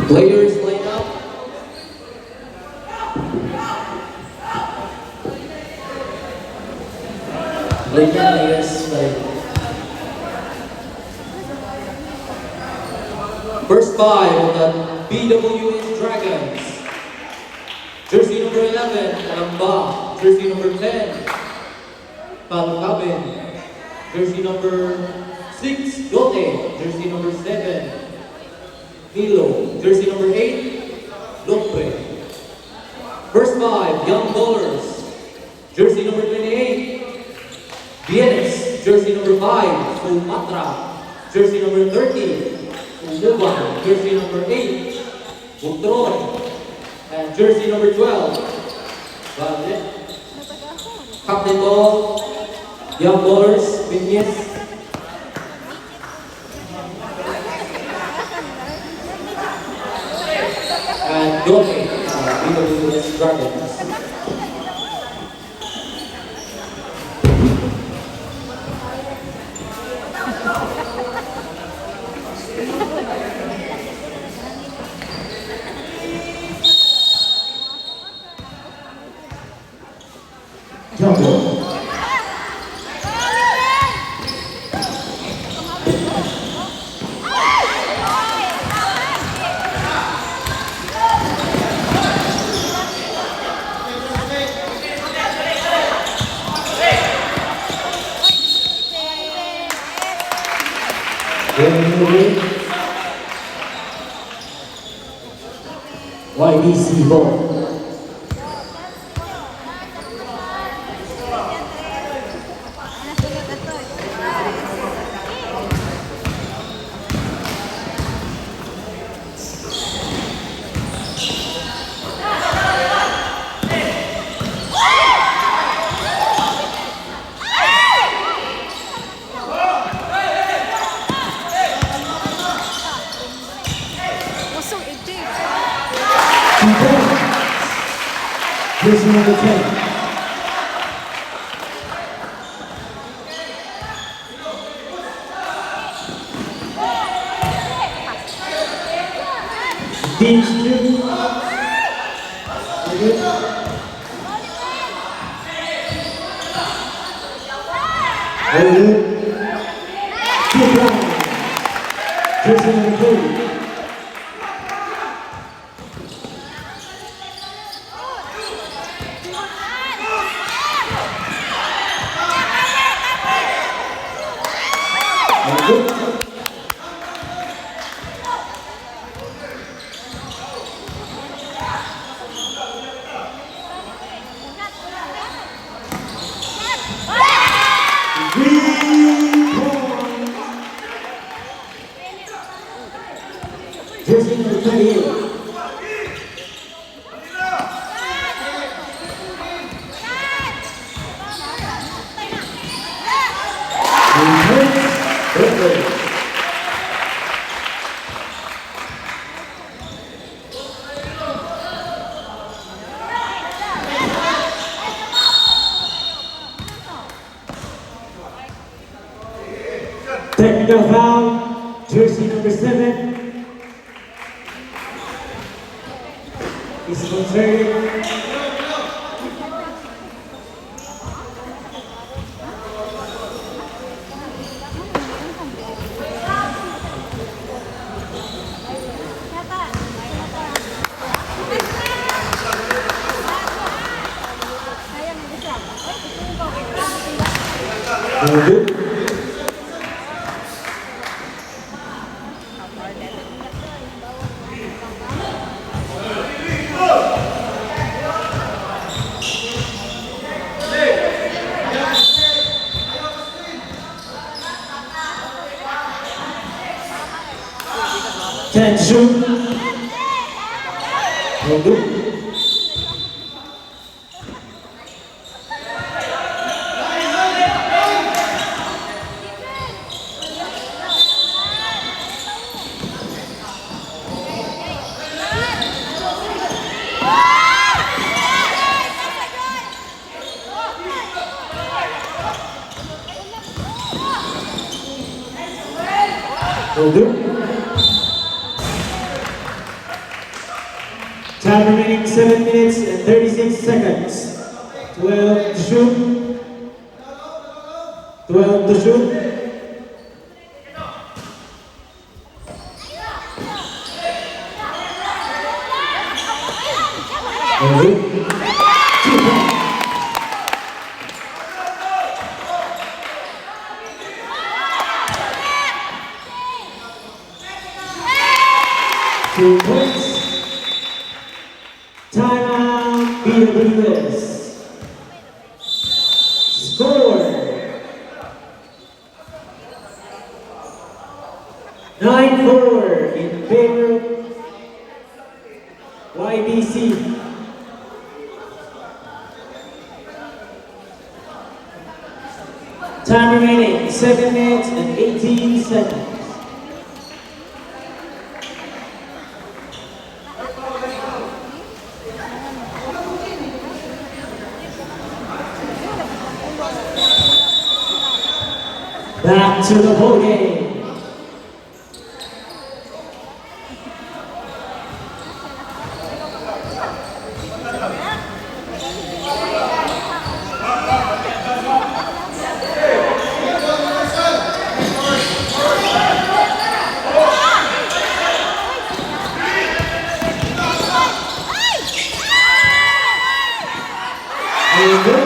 Players line up. Players line up. First five of the BWS Dragons. Jersey number 11, Alamba. Jersey number 10, Palcabin. Jersey number 6, Yote. Jersey number 7, Milo. Jersey number 8, Lope. First five, young bowlers. Jersey number 28, Vienes. Jersey number 5, Sumatra. Jersey number 30, Umuban. Jersey number 8, Butron. And jersey number 12, Valle. Captain ball, young bowlers, Vienes. And Yote, BWS Dragons. Jungle. YBC ball. Jersey number 10. Teams 2. Jersey number 2. Jersey number 28. Technical foul, jersey number 7. Is considered. Tension. Will do. 7 minutes and 36 seconds. 12 to shoot. 12 to shoot. Very good. 2 points. Two points. Timeout, BWS. Score 9-4 in favor of YBC. Time remaining 7 minutes and 18 seconds. Back to the ball game. Very good.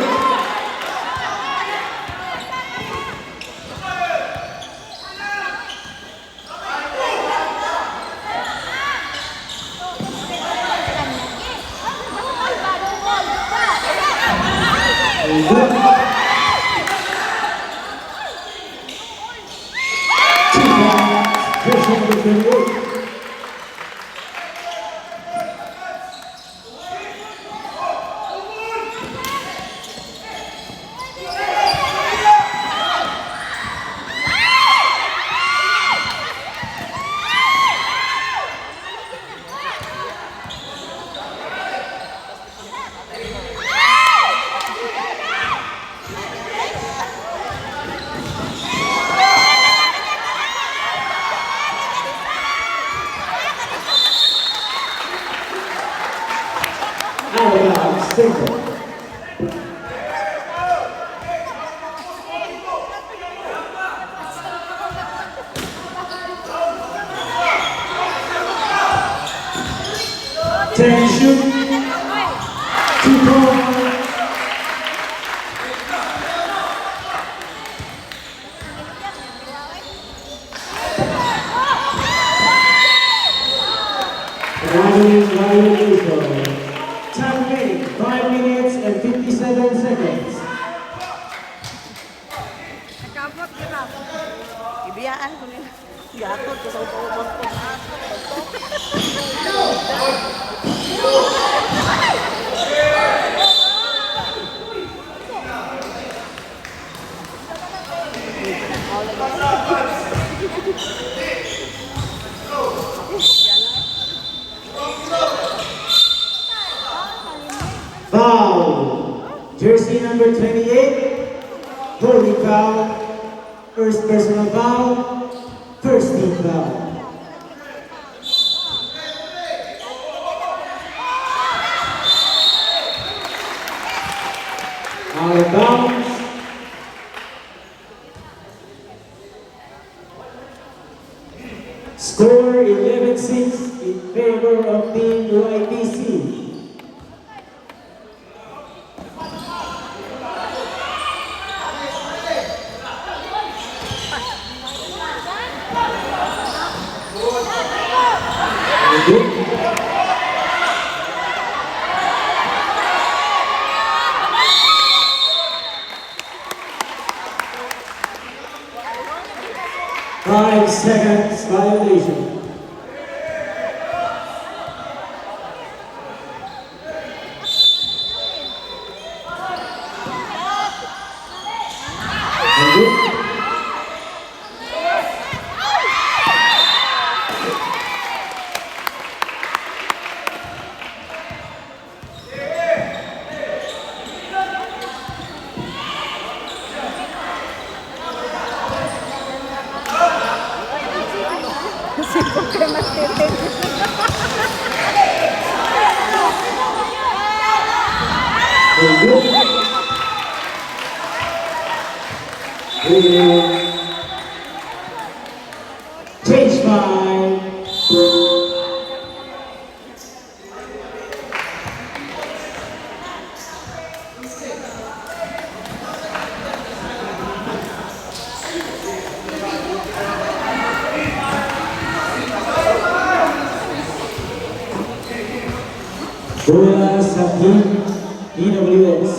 Very good. 2 points. Jersey number 28. Out single. Ten shoot. 2 points. Time remaining 5 minutes and 57 seconds. Nakabot ka na. Ibiyaan ko nila. Gatod ko sa upang ko. Foul. Jersey number 28. Holding foul. First personal foul. First team foul. Out of bounds. Score 11-6 in favor of Team YBC. Very good. 5 seconds violation. Very good. 'Kasi kung kayo mas titig. Change by Bola Sakin DWS.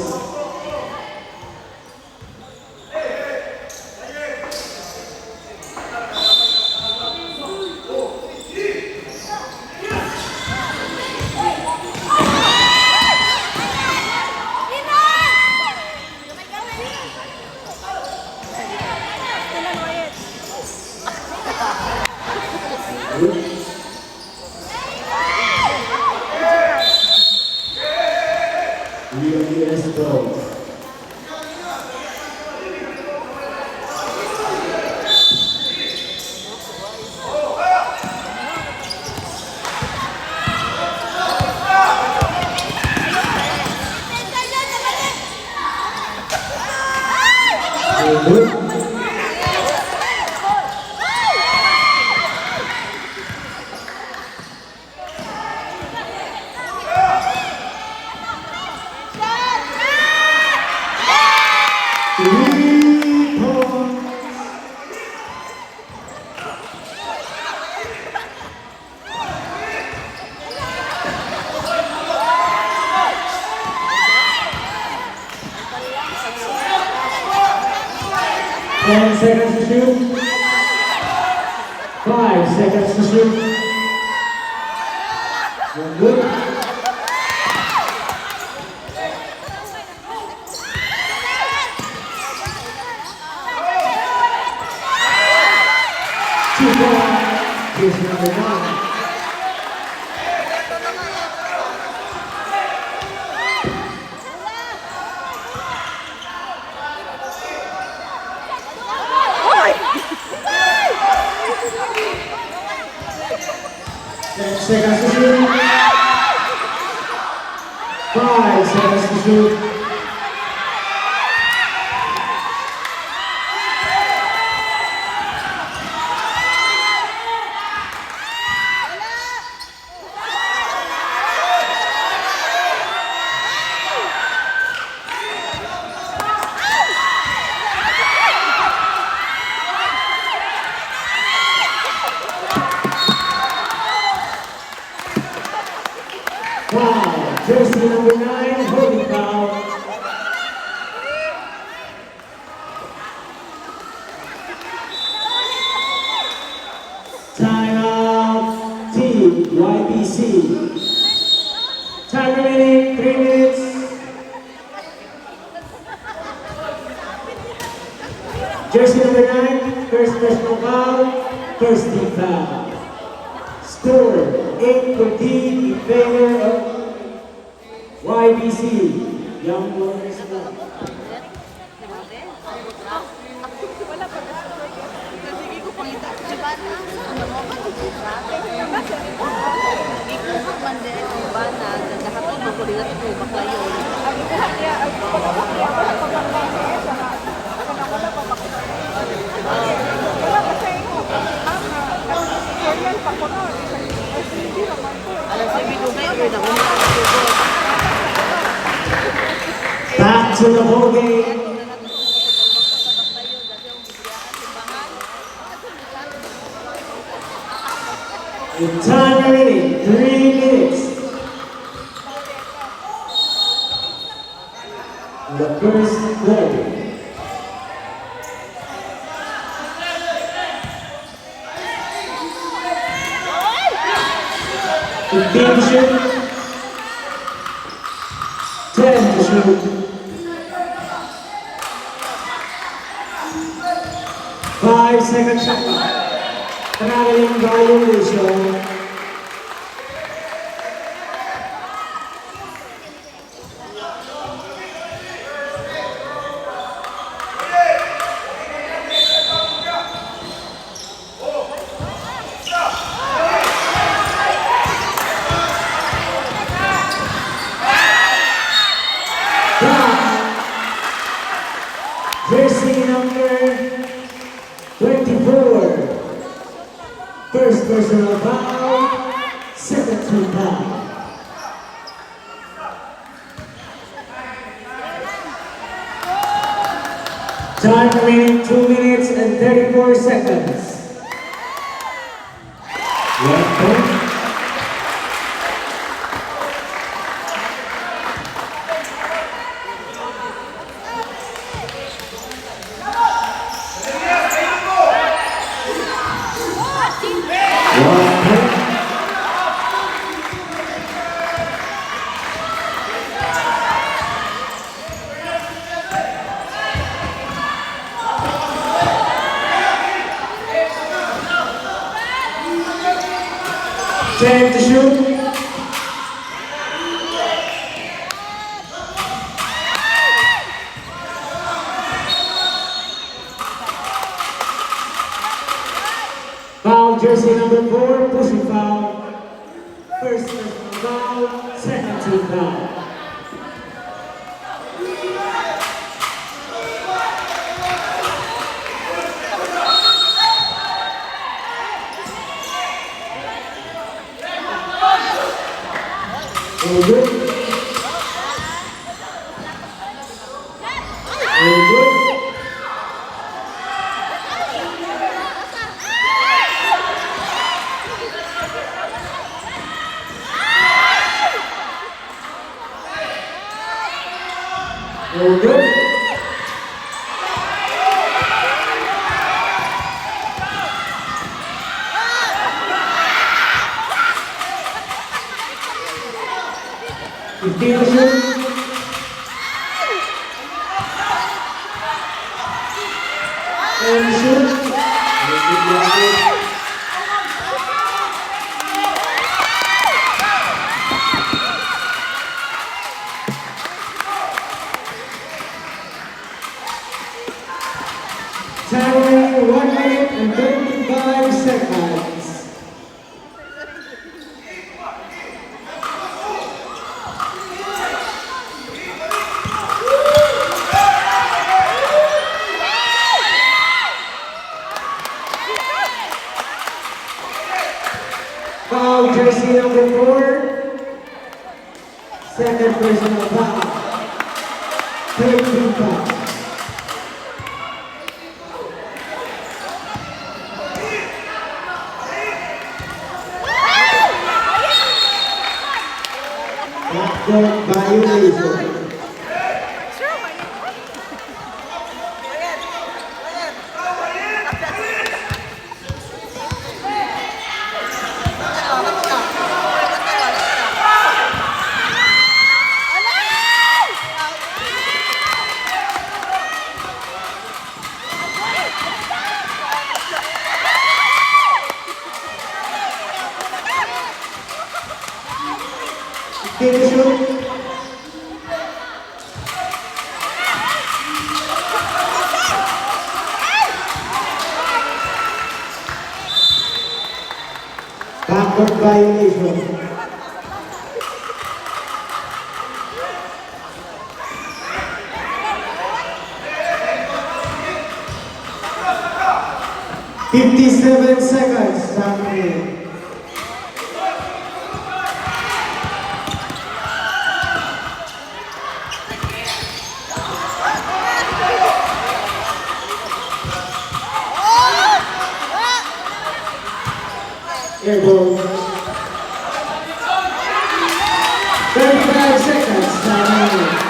DWS Pro. 3 points. Ten seconds to shoot. 5 seconds to shoot. You're good. Here's number 9. Seconds to shoot. 5 seconds to shoot. Wow, jersey number 9, holding foul. Timeout, Team YBC. Time remaining 3 minutes. Jersey number 9, first personal foul, first team foul. Score 8-14 in favor of YBC. Young Warriors Club. Back to the ball game. In time remaining 3 minutes. The first quarter. Fifteen to shoot. 10 to shoot. 5 seconds shot clock. Traveling violation. personal foul, second team foul. Time remaining 2 minutes and 34 seconds. One point. Time to shoot. Foul, jersey number 4, pushing foul. First personal foul, second team foul. All good. All good. All good. And shoot. Time 1 minute and 35 seconds. Foul, jersey number 4. Second personal foul. Third team foul. Backcourt violation. Finish it. Backcourt violation. "57 seconds, time remaining. Air ball. 35 seconds, time remaining.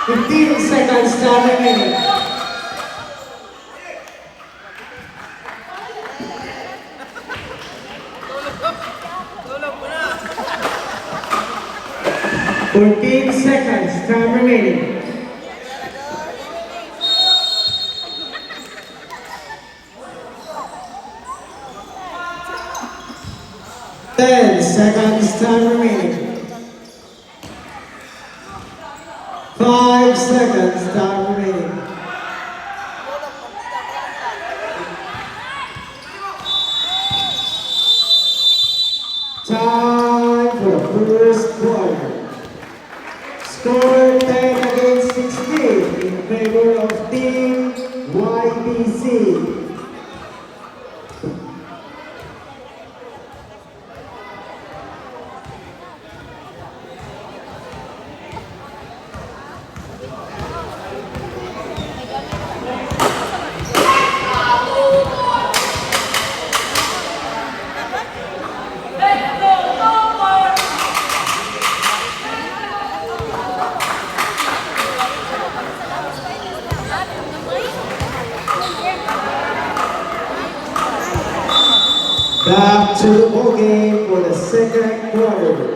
Fifteen seconds, time remaining. Fourteen seconds, time remaining. 10 seconds, time remaining. 5 seconds, time remaining. Team YBC. Back to the ball game for the second quarter.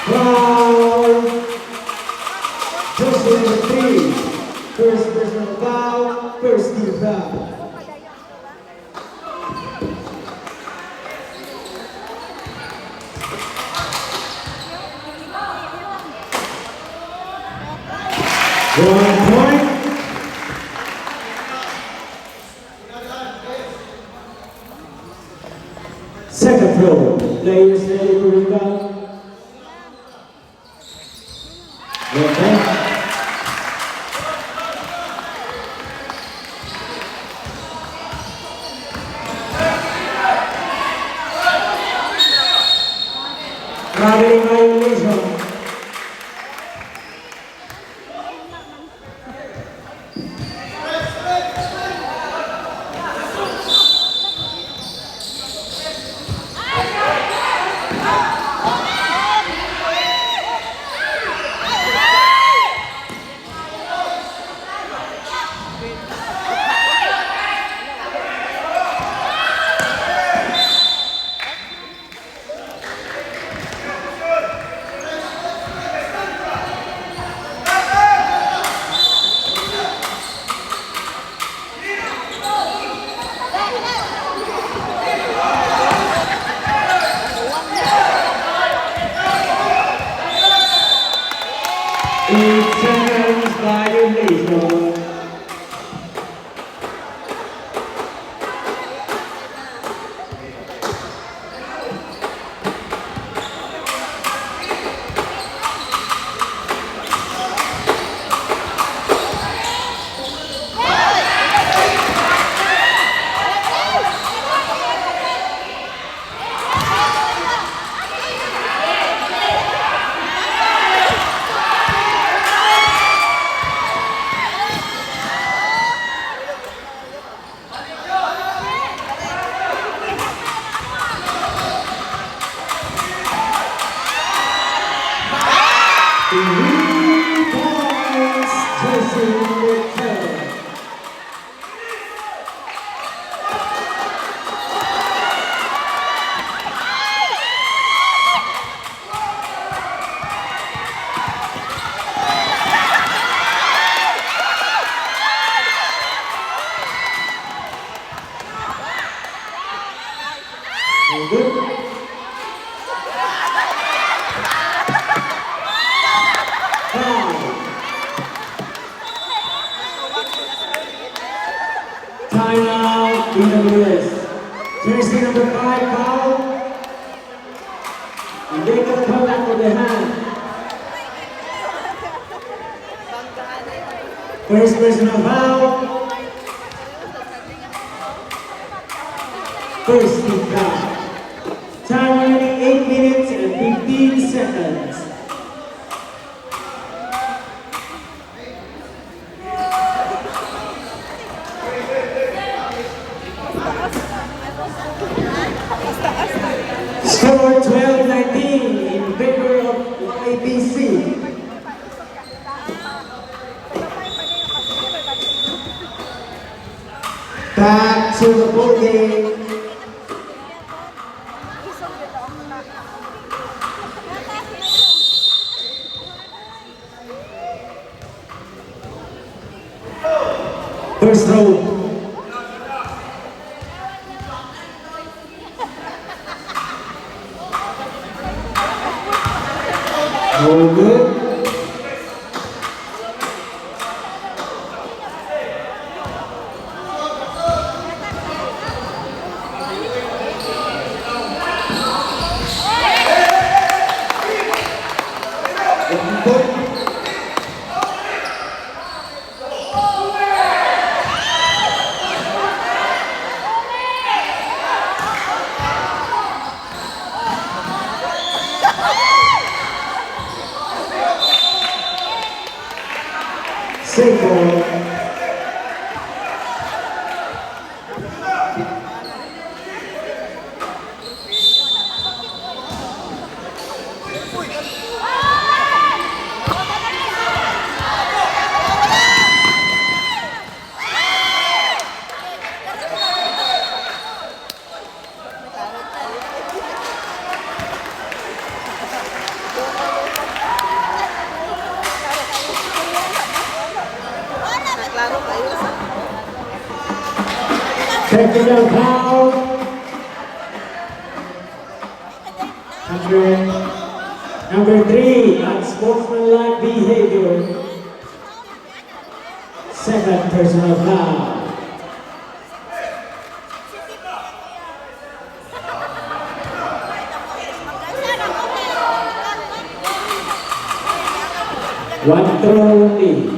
Foul. Jersey number 3. First personal foul, first team foul. One point. Second throw. Players ready for rebound. Traveling violation. Seconds violation. Timeout, BWS. Jersey number 5 foul. And they can come back with the hand. First personal foul. First team foul. Time remaining 8 minutes and 15 seconds. Score 12-19 in favor of YBC. Back to the ball game. First row. All good. Single. Naklaro kayo sa... Technical foul. Number 3, unsportsmanlike behavior. Second personal foul. One throw only.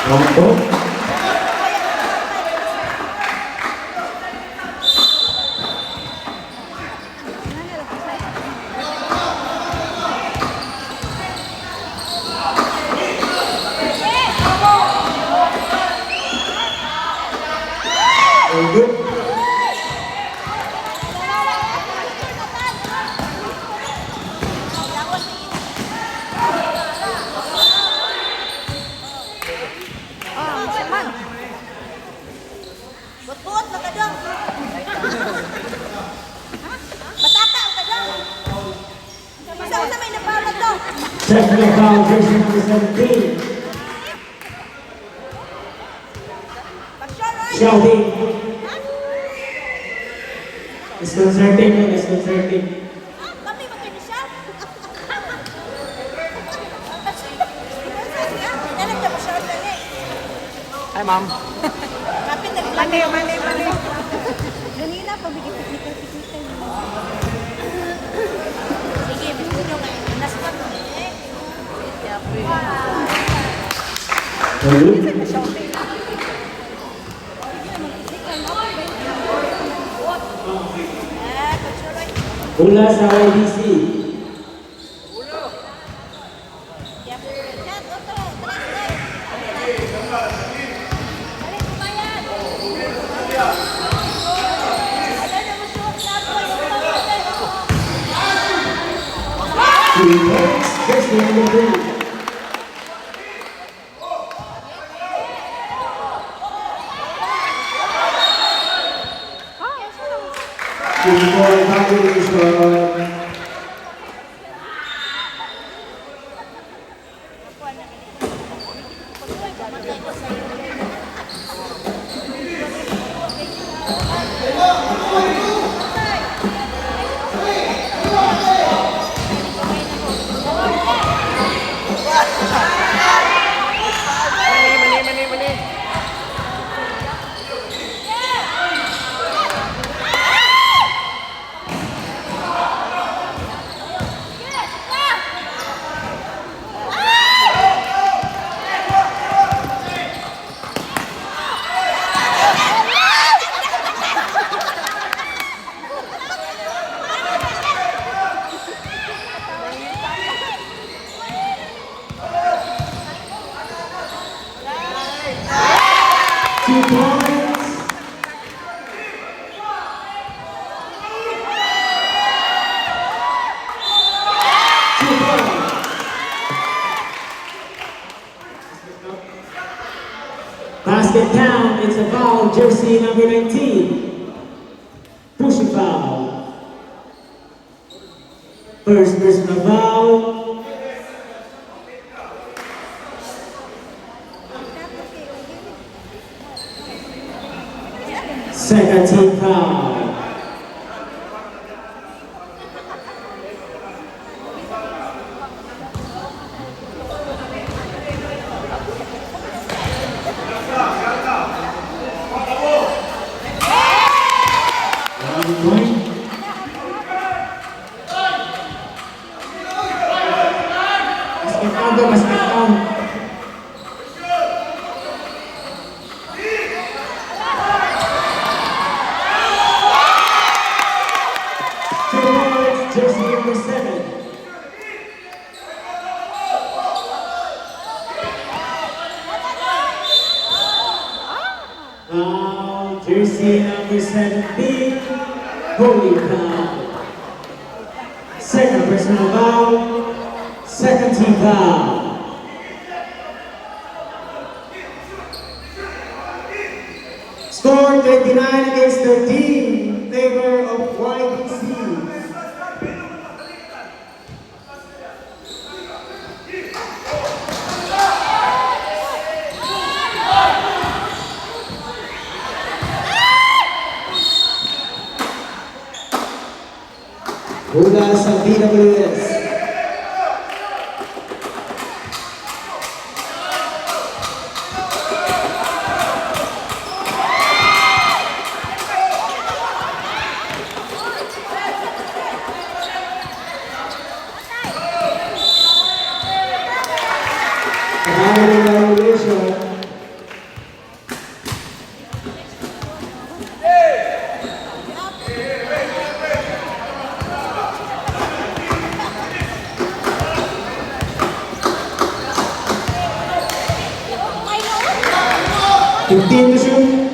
One throw. Very good. Buot na ka dong. Bataka ka dong. Masa may napawag dong. Technical foul, jersey number 17. Shouting. Disconcerting, disconcerting. Kami magkano siya? Nalang siya masyado na eh. Hi, ma'am. Kapit na Mali. Ganina, pabigit-pagkita. Sige, gusto nyo ngayon. Naspan mo eh. Very good. Bola sa YBC. Jersey number 3. Mali. 2 points. Basket count, it's a foul, jersey number 19. Push foul. First personal foul. Second team foul. Point. Basket count daw, basket count. Two points, jersey number 7. Now, jersey number 17, holy cow. Second personal foul, second team foul. Score 29 against 13 in favor of YBC. Mula sa BWS. Maraming evaluation. Fifteen to shoot.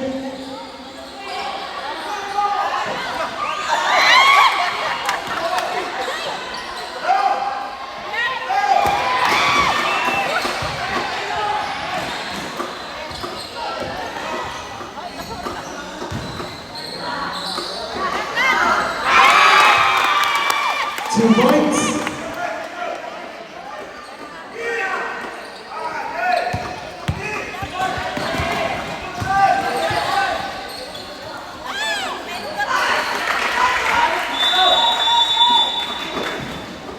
Two points.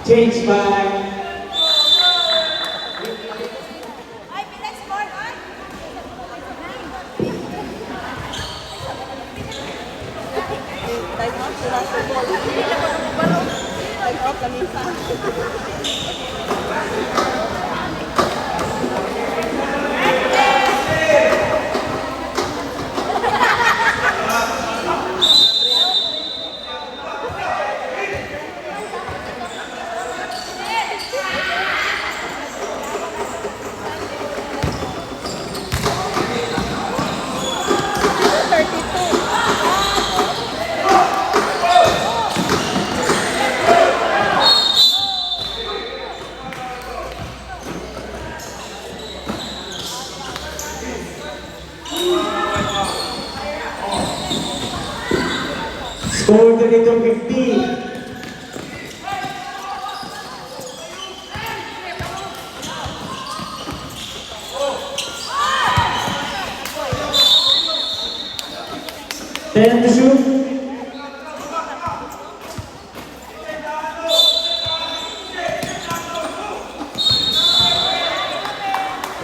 Change by Time out sila sa ball. Time out kanina. score 32-15. Ten to shoot.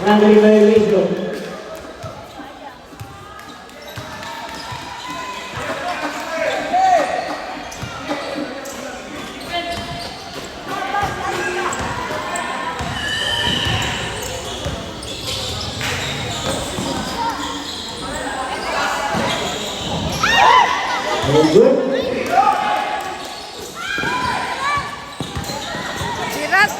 Rally violation. Very good. Sirat!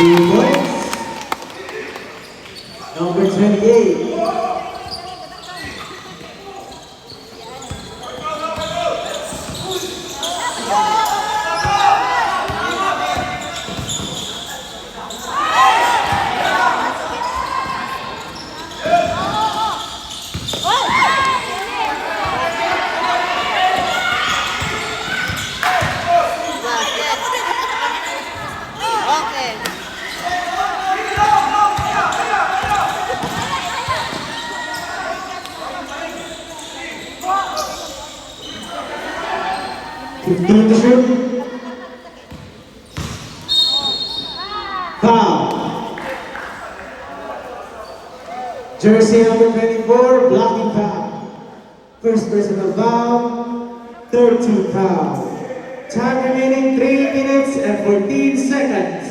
2 points. Number 28. Okay. 15 to shoot. Foul. Jersey number 24, blocking foul. First personal foul, third team foul. Time remaining 3 minutes and 14 seconds.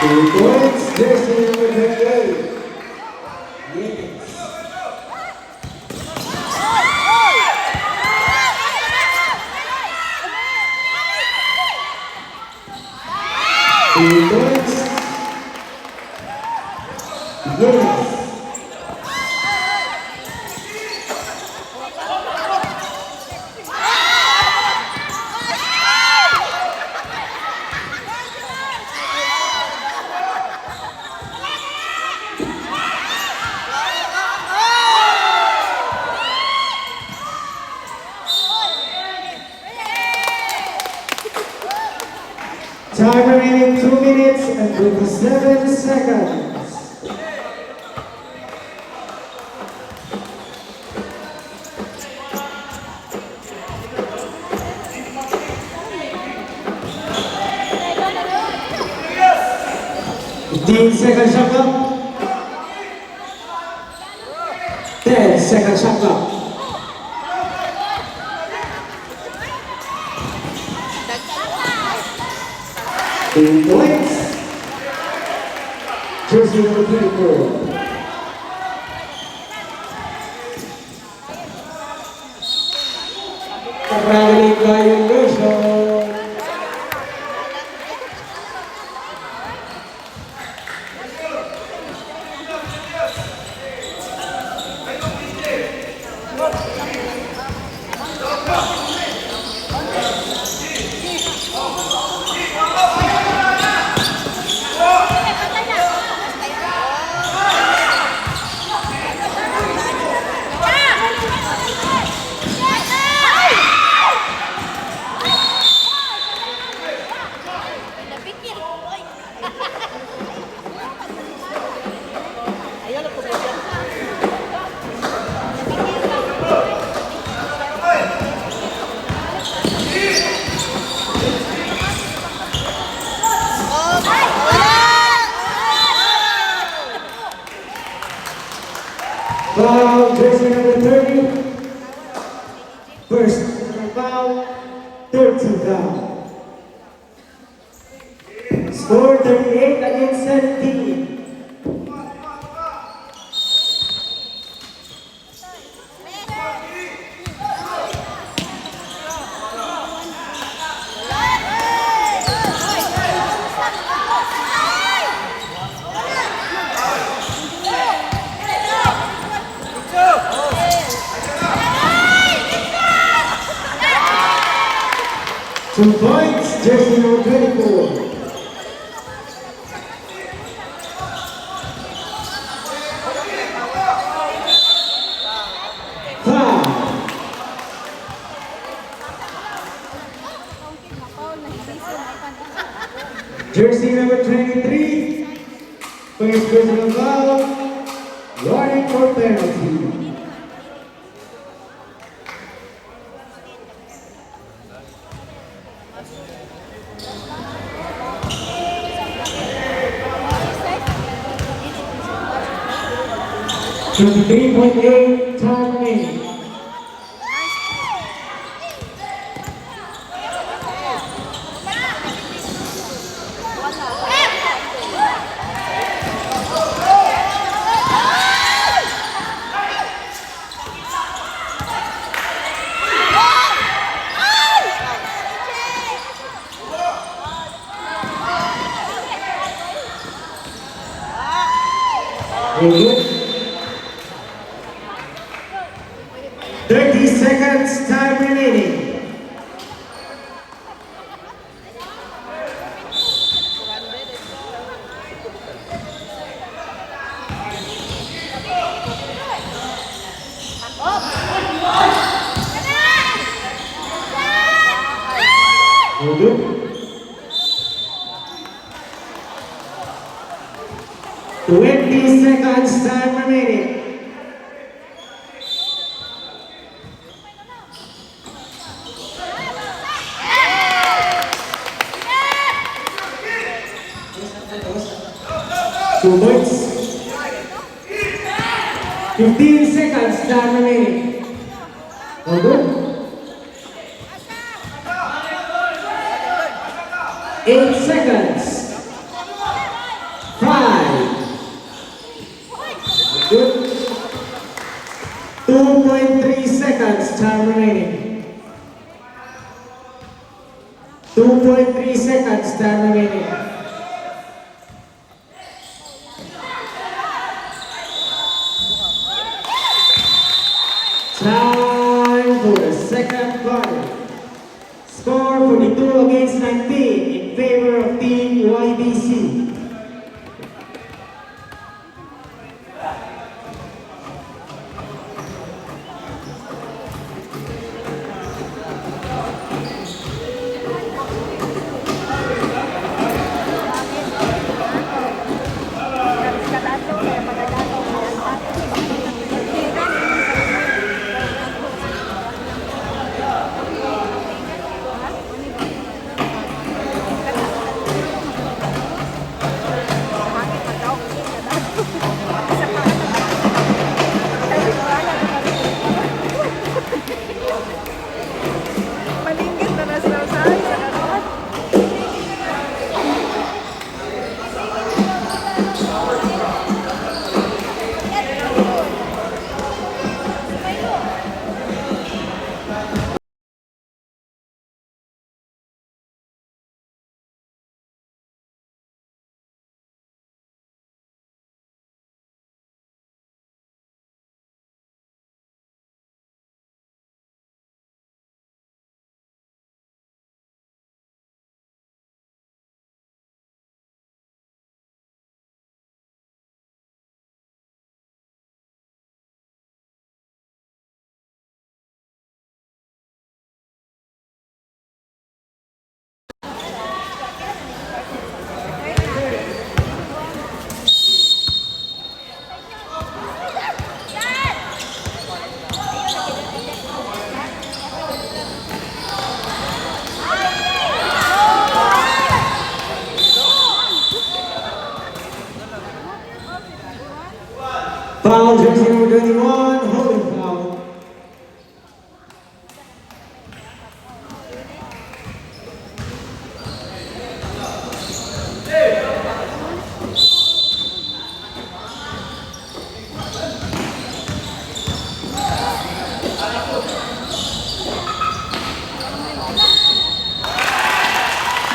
Two points, jersey number 28. Yes. Two points. Yes. Time remaining 2 minutes and 27 seconds. Second shot clock. 10 second shot clock. Two points. Jersey number 24. Traveling violation. Foul, jersey number 30. First foul, 13 foul. Score 38 against 17. Two points, jersey number 24. Foul. Jersey number 23. First personal foul. Warning for penalty. From 3.8 time remaining. Good. 30 seconds time remaining. Good. 20 seconds time remaining. Two points. 15 seconds time remaining. All good. 8 seconds. 5. Good. 2.3 seconds time remaining. 2.3 seconds time remaining. Time for the second quarter. Score 42 against 19 in favor of Team YBC. Maningit na na sila sa kanon. Foul, jersey number 21, holding foul.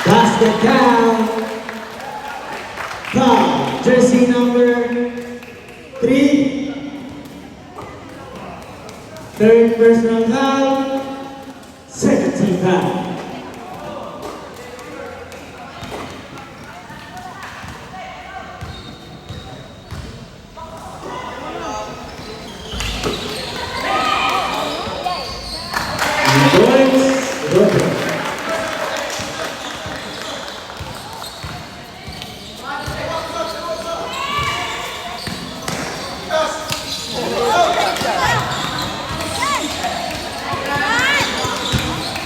Basket down. Foul, jersey number 3. Third personal foul. Second team foul. Points, Roper.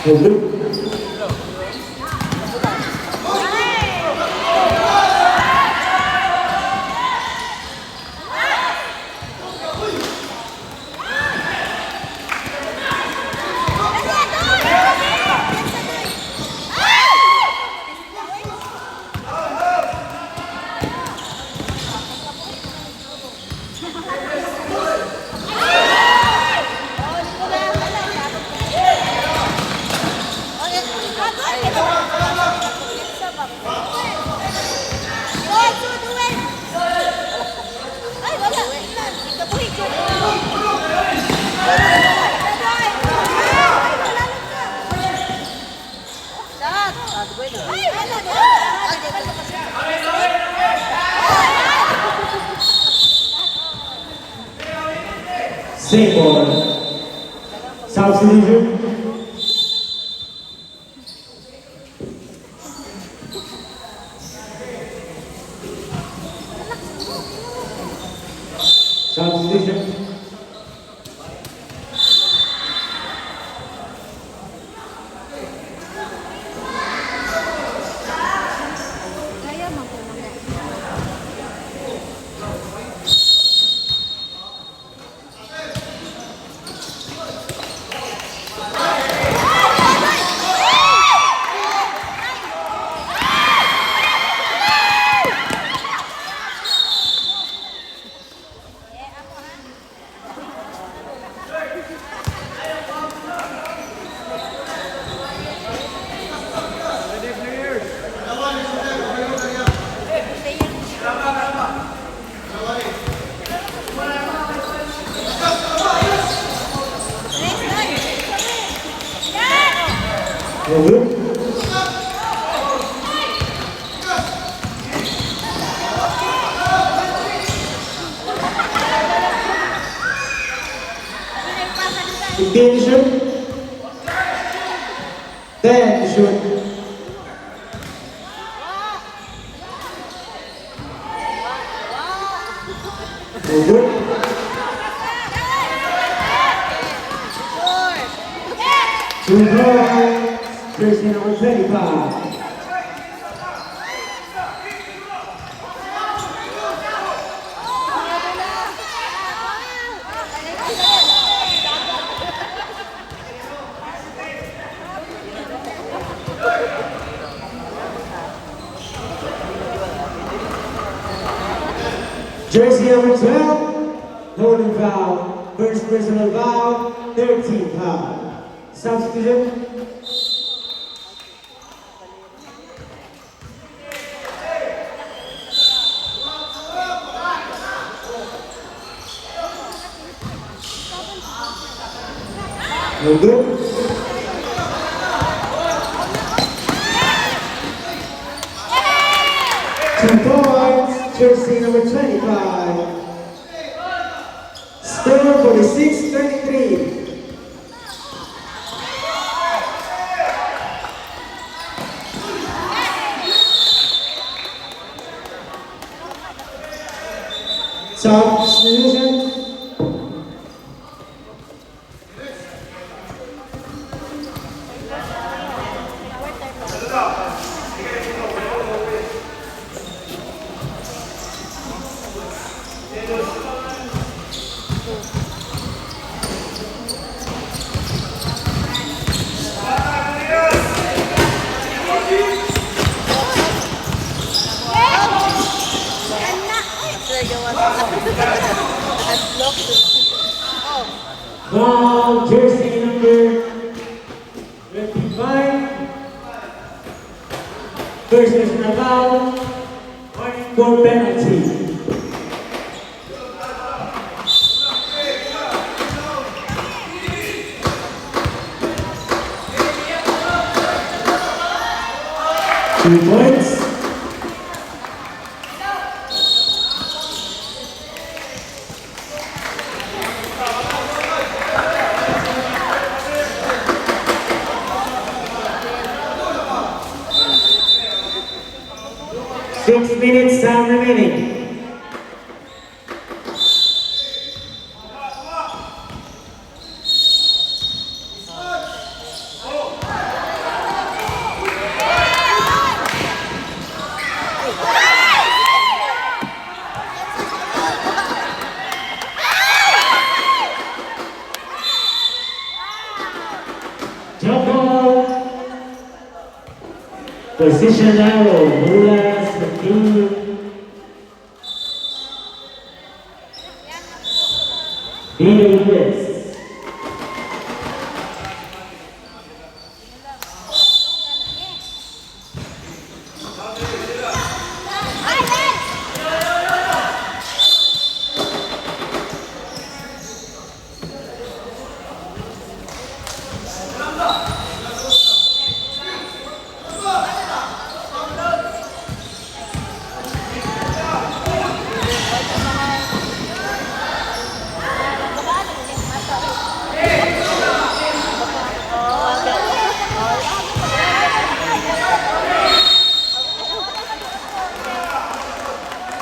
Good. Same ball. Substitution. Substitution. No good. Fifteen to shoot. 10 to shoot. No good. 2 points. Jersey number 25. Jersey number 12, holding foul, first personal foul, 13 foul. Substitution. No good. Two points, jersey number 25. Score 46-33. Substitution. Foul, jersey number 25. First personal foul, warning for penalty. Two points. Six minutes time remaining. Jump ball. Position arrow, mula sa team. BWS.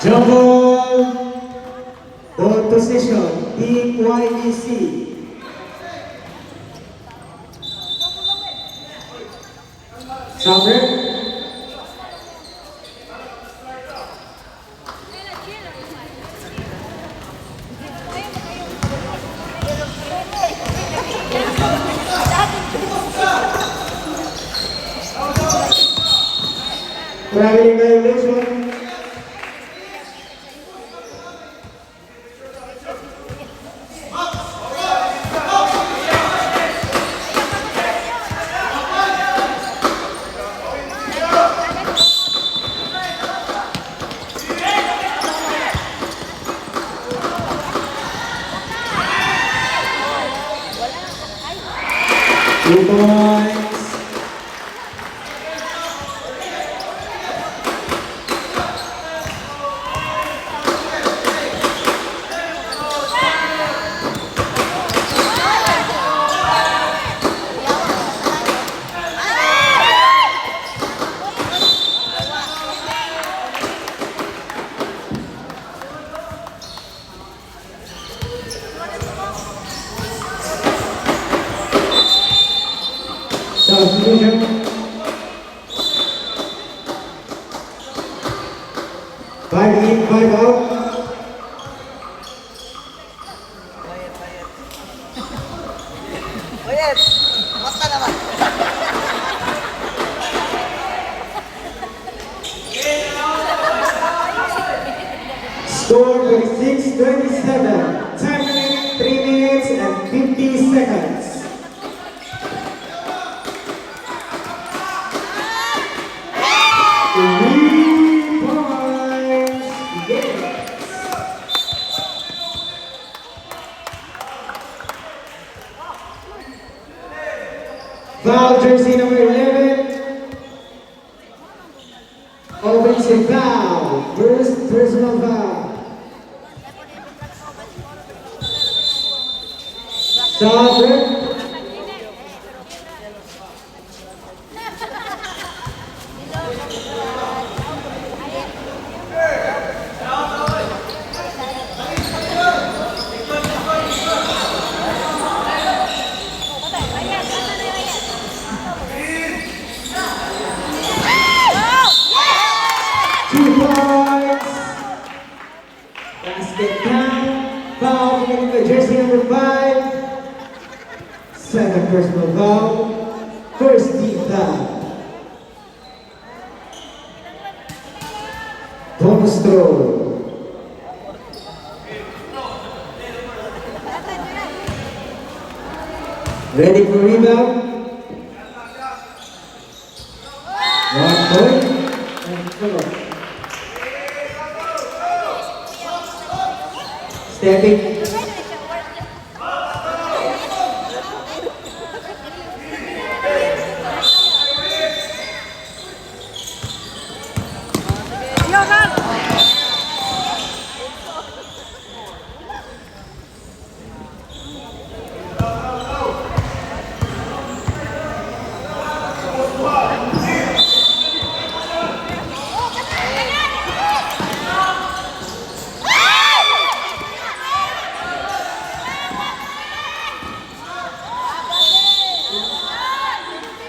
Jump ball, ball position, Team YBC. Soccer. Traveling violation. Two points. Substitution. 5 in, 5 out. Bayet! Basta naman! Score 46-27. Time remaining 3 minutes and 50 seconds. Three points. Yes. Foul jersey number 11. Offensive foul. First personal foul. Stop. Basket count, foul committing by jersey number 5. Second personal foul, first team foul. Bonus throw. Ready for rebound? 1 point and 4. Stepping.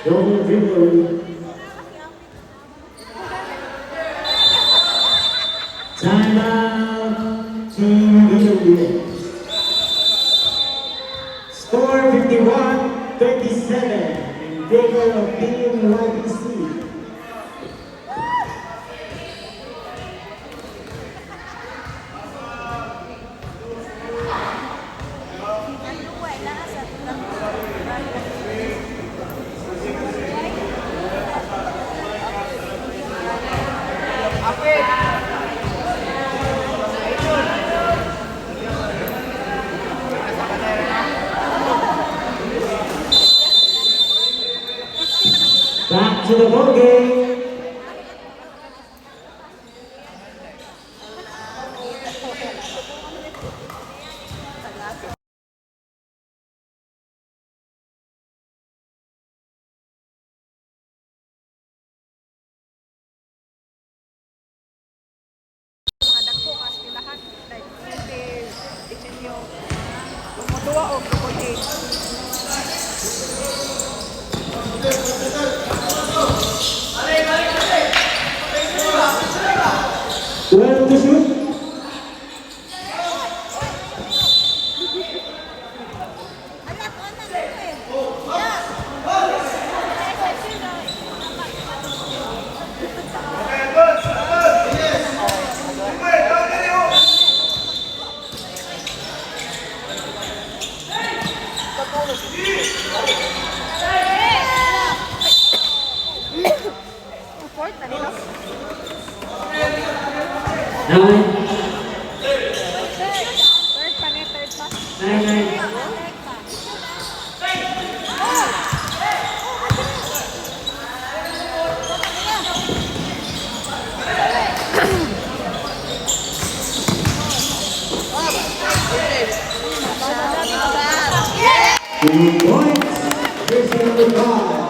Don't dribble. Timeout. Team Williams. Score 51-37 in favor of Team YBC. Back to the ball game. Fourth na nito. 9, Third pa niya, third pa. 9, 9. Two points. Jersey number 5.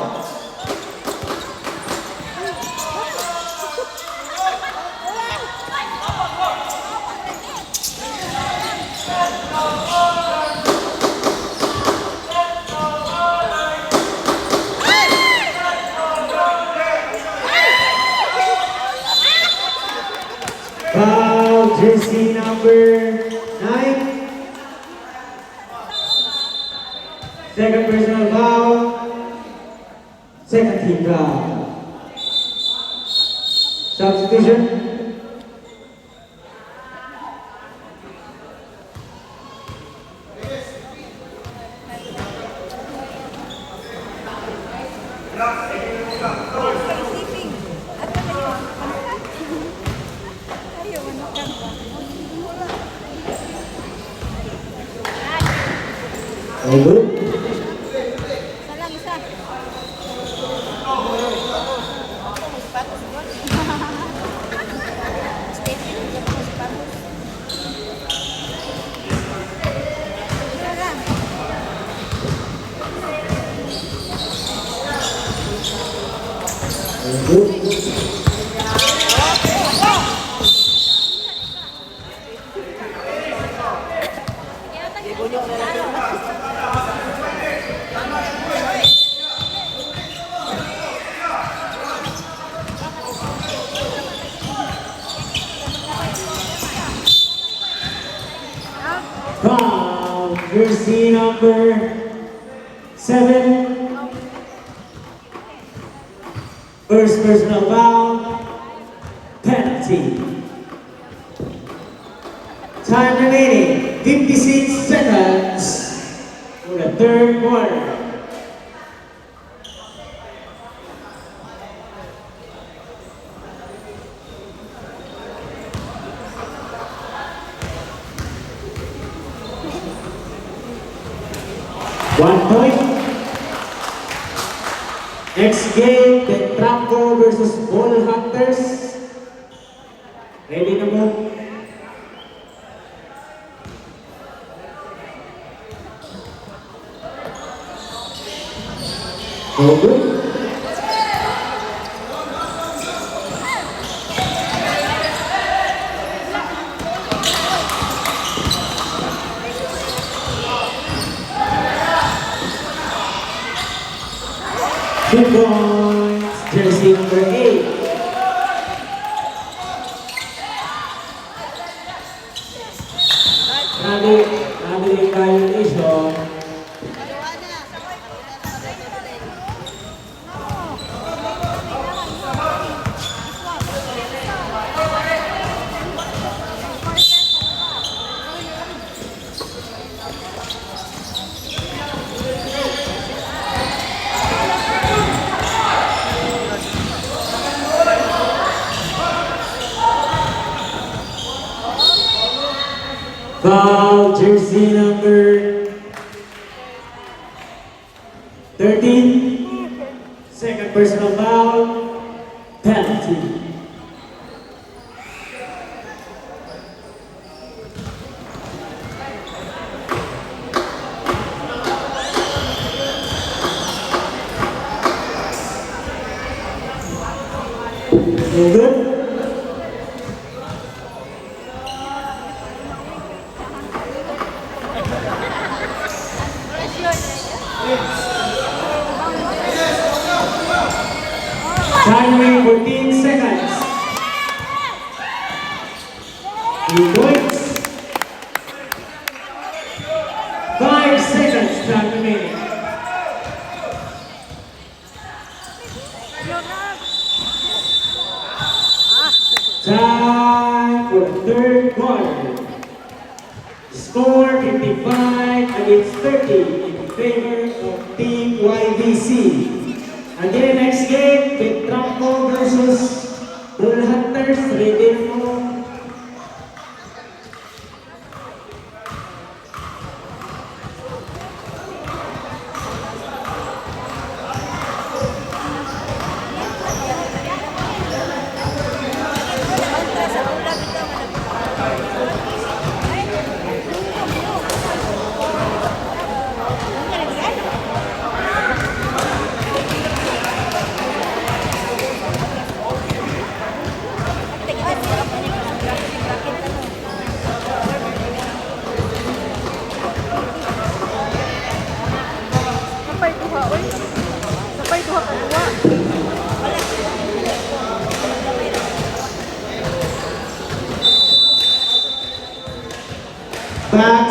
Foul, jersey number 9. Second personal foul. Second team foul. Substitution. Over. Salam isa. Foul, jersey number 7. First personal foul, penalty. Time remaining, 56 seconds for the third quarter. One point. Next game, Petranco versus Ball Hunters. Ready na mo? Over. Two points, jersey number 8. Nabili violation. Foul, jersey number 13. Second personal foul, penalty. No good. Time remaining 14 seconds. 2 points. 5 seconds time remaining. Time for the third quarter. Score 55 against 30 in favor of Team YBC. Again, next game, Petranco versus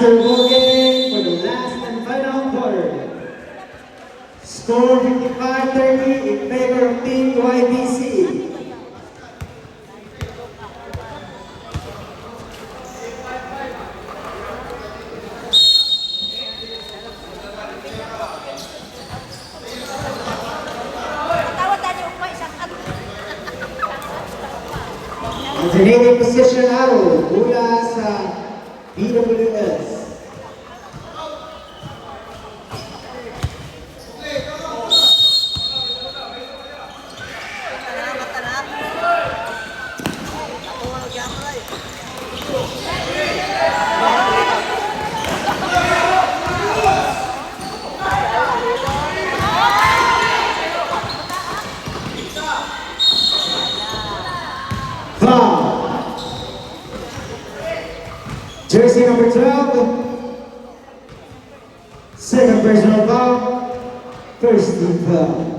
after ball game for the last and final quarter. Score 55-30 in favor of Team YBC. Alternating position arrow mula sa BWS. Foul. Jersey number 12. Second personal foul. First team foul.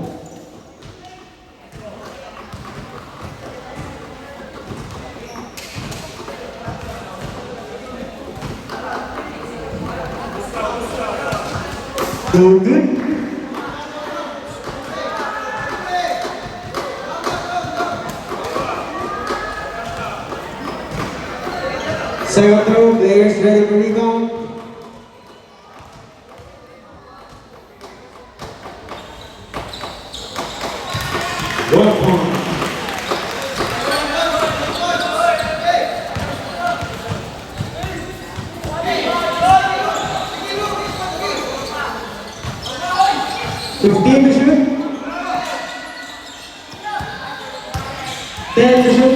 No good. Second throw, players ready for rebound. One point. Fifteen to shoot. 10 to shoot.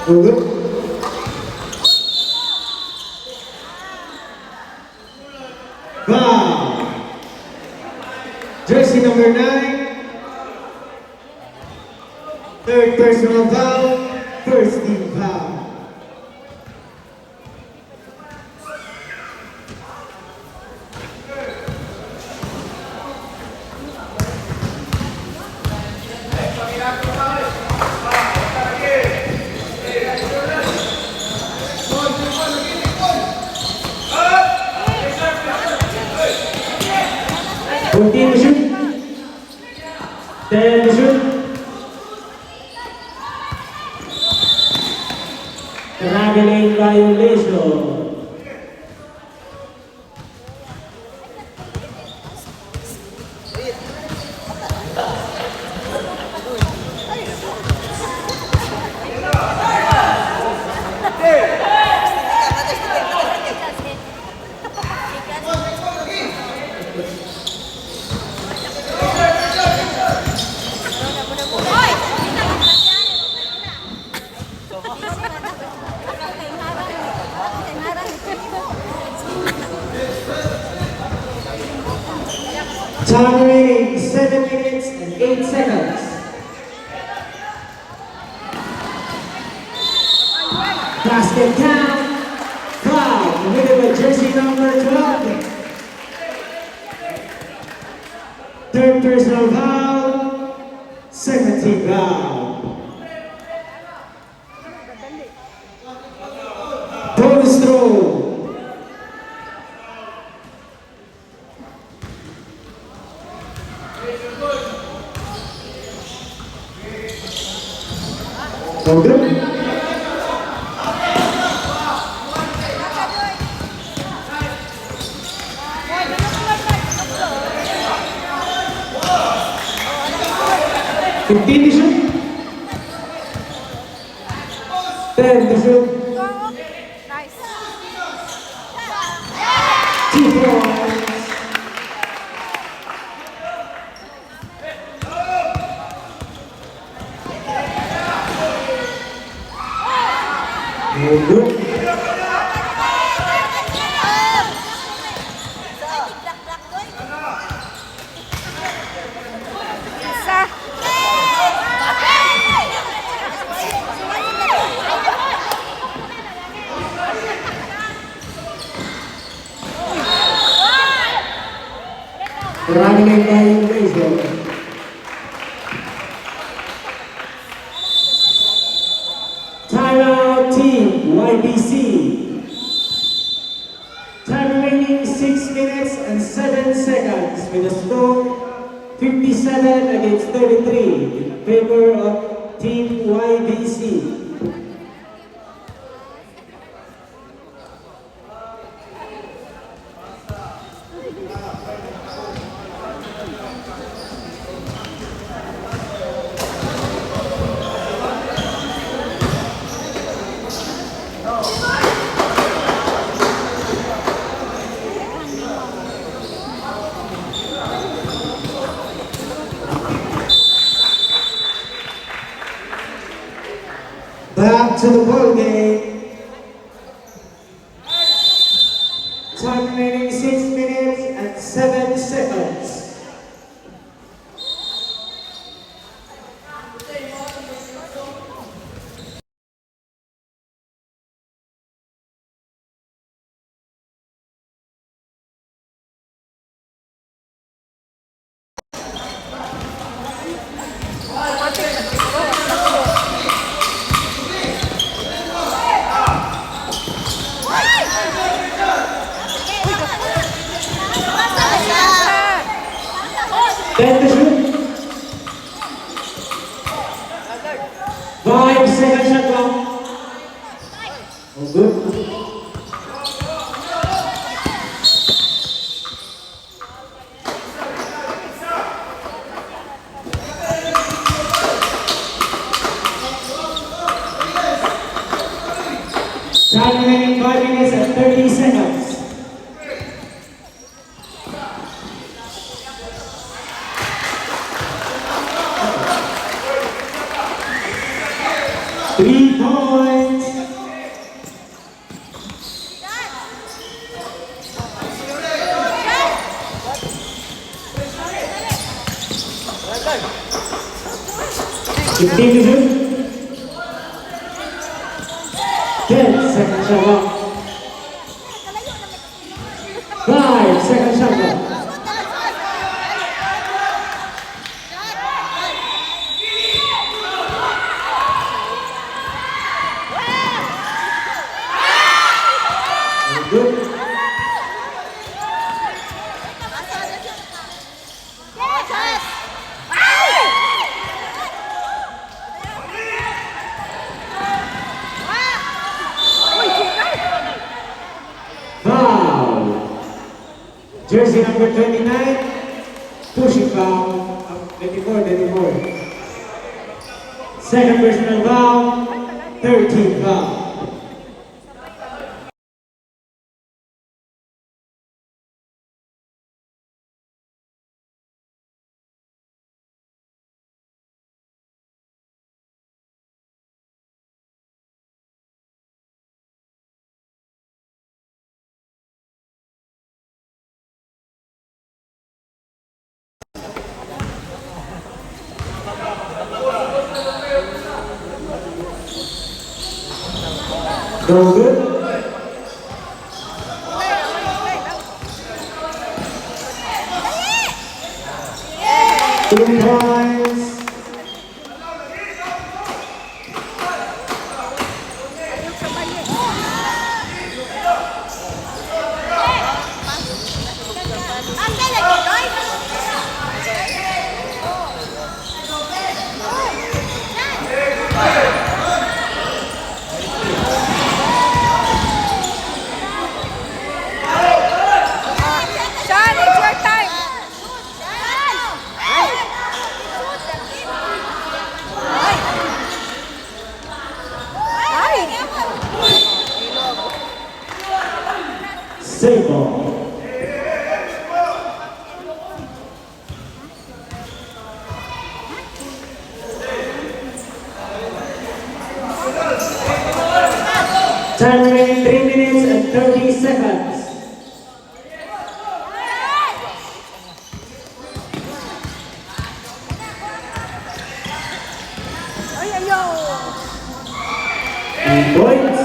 Good. Foul. Jersey number 9. Third personal foul. First team foul. Fourteen to shoot. 10 to shoot. Traveling violation. Time remaining 7 minutes and 8 seconds. Basket count. Foul committed by jersey number 12. Third personal foul. Second team foul. Bonus throw. No good. Fifteen to shoot. 10 to shoot. Nice. 2 points. No good. Isa. running in by Blazer. Timeout team YBC. Time remaining 6 minutes and 7 seconds with a score 57 against 33 in favor of team YBC. Back to the ball game. Time remaining 6 minutes and 7 seconds. Ten to shoot. 5 seconds shot clock. Oh, good. Time remaining 5 minutes and 30 seconds. Three points. Fifteen to shoot. 10 seconds shot clock. 5 seconds shot clock. Good. Foul. Jersey number 29, pushing foul, 24. Second personal foul, 13 foul. No good. Two points. Save ball. Time remaining 3 minutes and 30 seconds. Points.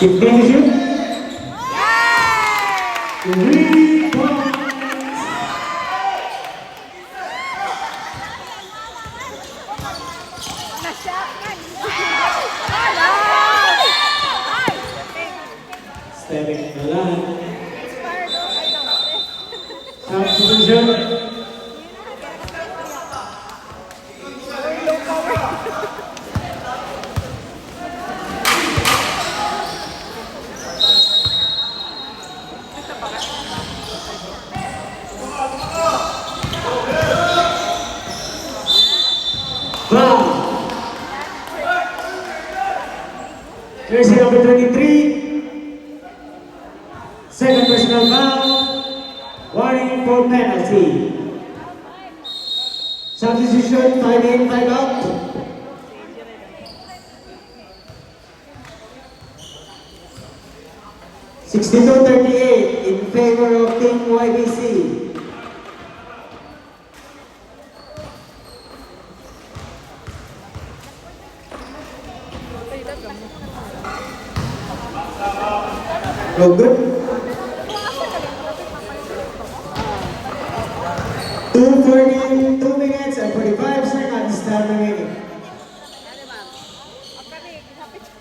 Substitution. 3 points. Stepping the line. Substitution. Foul. Jersey number 23. Second personal foul. Warning for penalty. Substitution, 5 in, 5 out. (62-38) in favor of Team YBC. No good. 2 minutes and 45 seconds time remaining.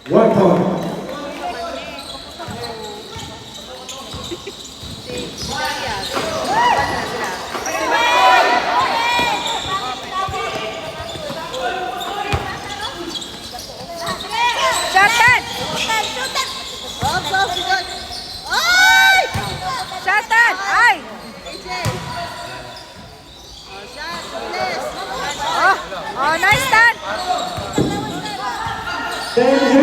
1 point. Oh, nice stand. Thank you.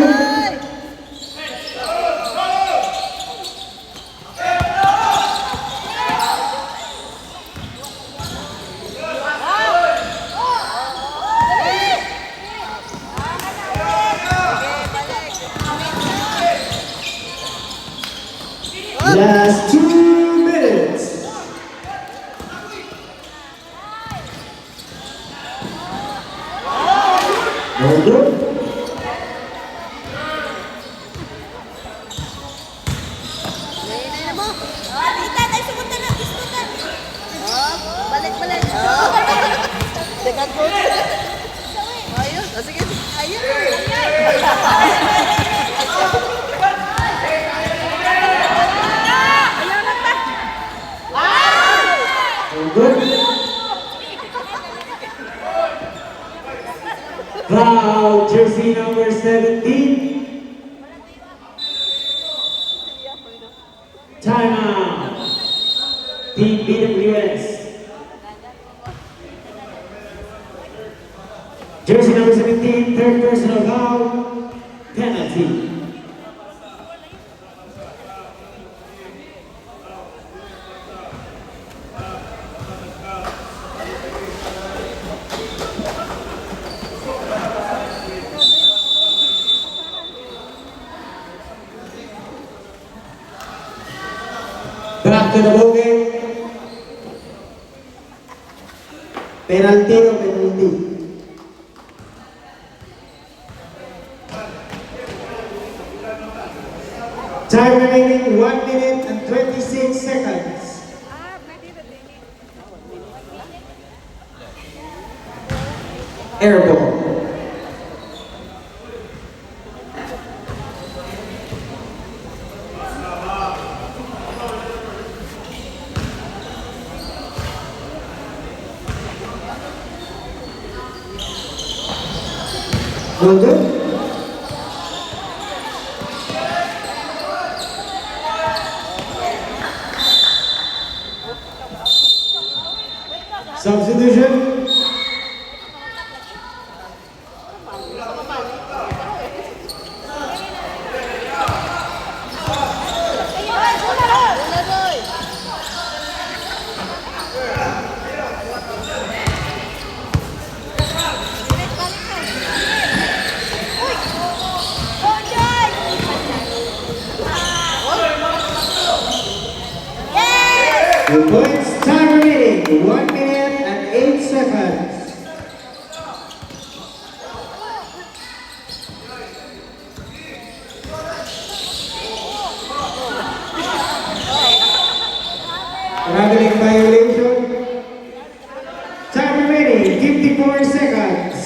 Last 2 minutes. No good. Balik. Dekat ko. Ayun, sige. Ayun. No good. Foul, jersey number 17. Timeout. Team BWS. Jersey number 17, third personal foul, penalty. Back to the bogey. Penalty o penalty? Time remaining 1 minute and 26 seconds. Air ball. No good? Substitution. The points time remaining 1 minute and 8 seconds. Traveling violation. Time remaining 54 seconds.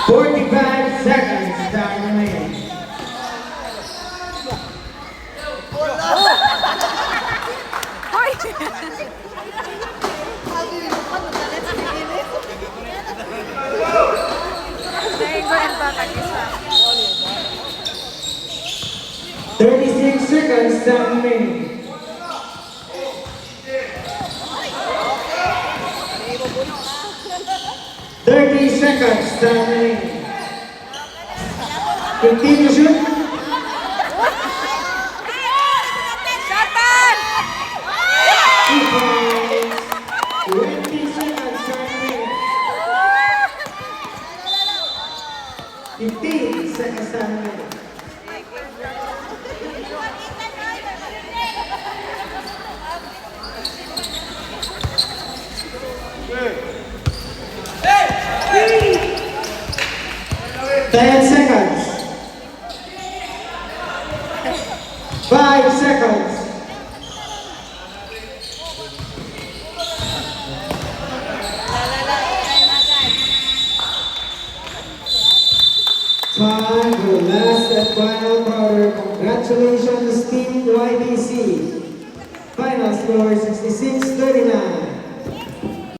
"45 seconds, time remaining." Hoy! 36 seconds, time remaining. 30 seconds, time remaining. 15 to shoot. Shatan! 2 points. 20 seconds, time remaining. 15 seconds, time remaining. Ten seconds. 5 seconds. Time for the last and final quarter. Congratulations, Team YDC. Final score 66-34.